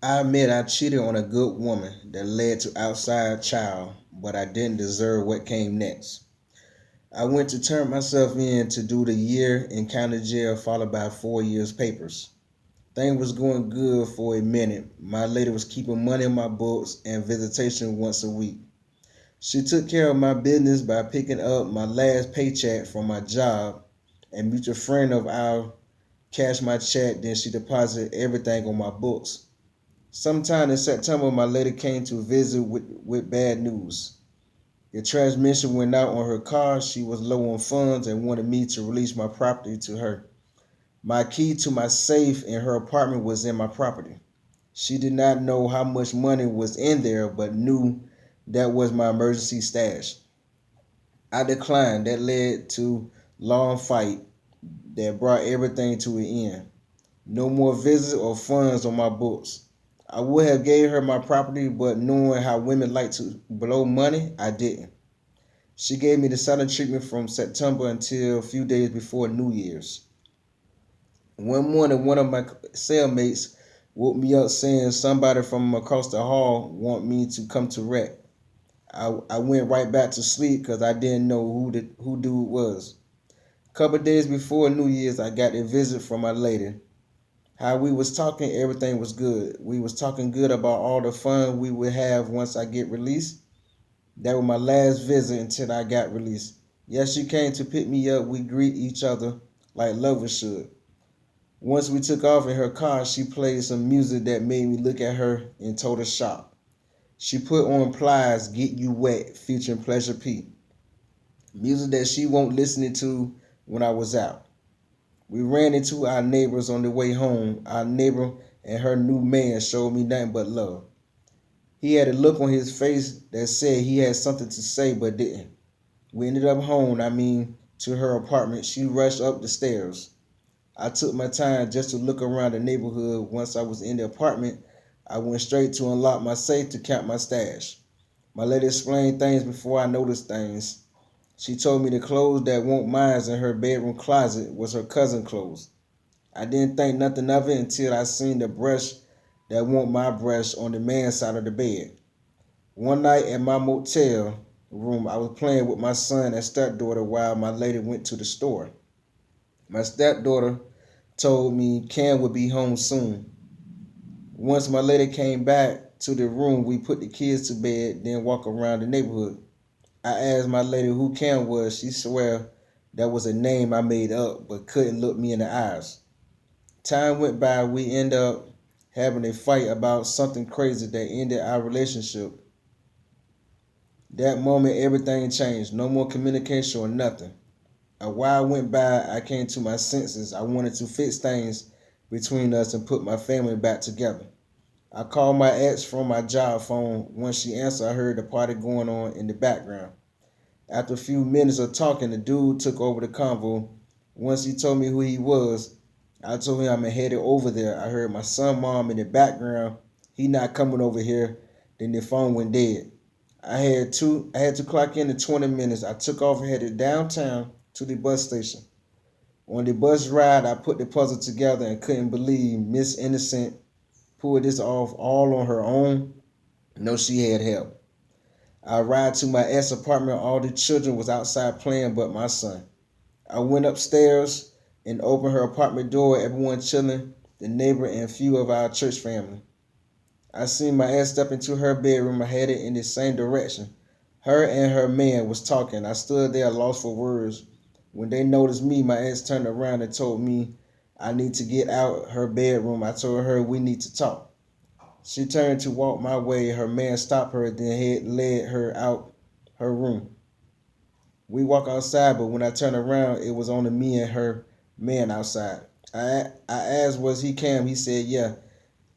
I admit I cheated on a good woman that led to outside child, but I didn't deserve what came next. I went to turn myself in to do the year in county jail followed by 4 years papers. Things was going good for a minute. My lady was keeping money in my books and visitation once a week. She took care of my business by picking up my last paycheck from my job. A mutual friend of ours cashed my check, then she deposited everything on my books. Sometime in September, my lady came to visit with bad news. The transmission went out on her car. She was low on funds and wanted me to release my property to her. My key to my safe in her apartment was in my property. She did not know how much money was in there, but knew that was my emergency stash. I declined. That led to long fight that brought everything to an end. No more visits or funds on my books. I would have gave her my property, but knowing how women like to blow money, I didn't. She gave me the silent treatment from September until a few days before New Year's. One morning, one of my cellmates woke me up saying somebody from across the hall want me to come to rec. I went right back to sleep because I didn't know who dude was. A couple of days before New Year's, I got a visit from my lady. How we was talking, everything was good. We was talking good about all the fun we would have once I get released. That was my last visit until I got released. Yes, she came to pick me up. We greet each other like lovers should. Once we took off in her car, she played some music that made me look at her in total shock. She put on Plies Get You Wet featuring Pleasure P. Music that she won't listen to when I was out. We ran into our neighbors on the way home. Our neighbor and her new man showed me nothing but love. He had a look on his face that said he had something to say but didn't. We ended up home, to her apartment. She rushed up the stairs. I took my time just to look around the neighborhood. Once I was in the apartment, I went straight to unlock my safe to count my stash. My lady explained things before I noticed things. She told me the clothes that weren't mine in her bedroom closet was her cousin's clothes. I didn't think nothing of it until I seen the brush that weren't my brush on the man's side of the bed. One night at my motel room, I was playing with my son and stepdaughter while my lady went to the store. My stepdaughter told me Cam would be home soon. Once my lady came back to the room, we put the kids to bed, then walked around the neighborhood. I asked my lady who Cam was. She swear that was a name I made up, but couldn't look me in the eyes. Time went by. We ended up having a fight about something crazy that ended our relationship. That moment, everything changed. No more communication or nothing. A while went by. I came to my senses. I wanted to fix things between us and put my family back together. I called my ex from my job phone. When she answered, I heard the party going on in the background. After a few minutes of talking, the dude took over the convo. Once he told me who he was, I told him I'm headed over there. I heard my son mom in the background. He not coming over here. Then the phone went dead. I had to clock in 20 minutes. I took off and headed downtown to the bus station. On the bus ride, I put the puzzle together and couldn't believe Miss Innocent pulled this off all on her own. No, she had help. I arrived to my ex apartment. All the children was outside playing but my son. I went upstairs and opened her apartment door. Everyone chilling, the neighbor and a few of our church family. I seen my ex step into her bedroom. I headed in the same direction. Her and her man was talking. I stood there lost for words. When they noticed me, my ex turned around and told me I need to get out her bedroom. I told her we need to talk. She turned to walk my way. Her man stopped her, then led her out her room. We walked outside, but when I turned around, it was only me and her man outside. I asked, was he Cam? He said, yeah.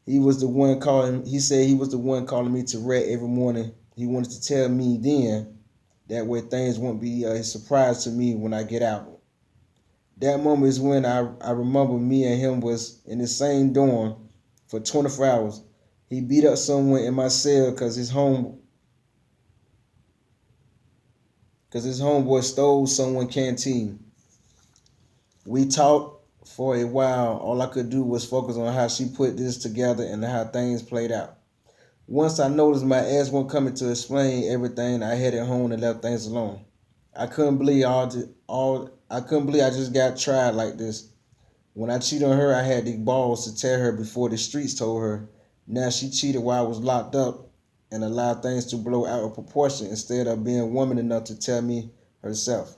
He was the one calling. He said he was the one calling me to red every morning. He wanted to tell me then that way things won't be a surprise to me when I get out. That moment is when I remember me and him was in the same dorm for 24 hours. He beat up someone in my cell because his homeboy stole someone's canteen. We talked For a while, all I could do was focus on how she put this together and how things played out. Once I noticed my ex wasn't coming to explain everything, I headed home and left things alone. I couldn't believe I couldn't believe I just got tried like this. When I cheated on her, I had the balls to tell her before the streets told her. Now she cheated while I was locked up and allowed things to blow out of proportion instead of being woman enough to tell me herself.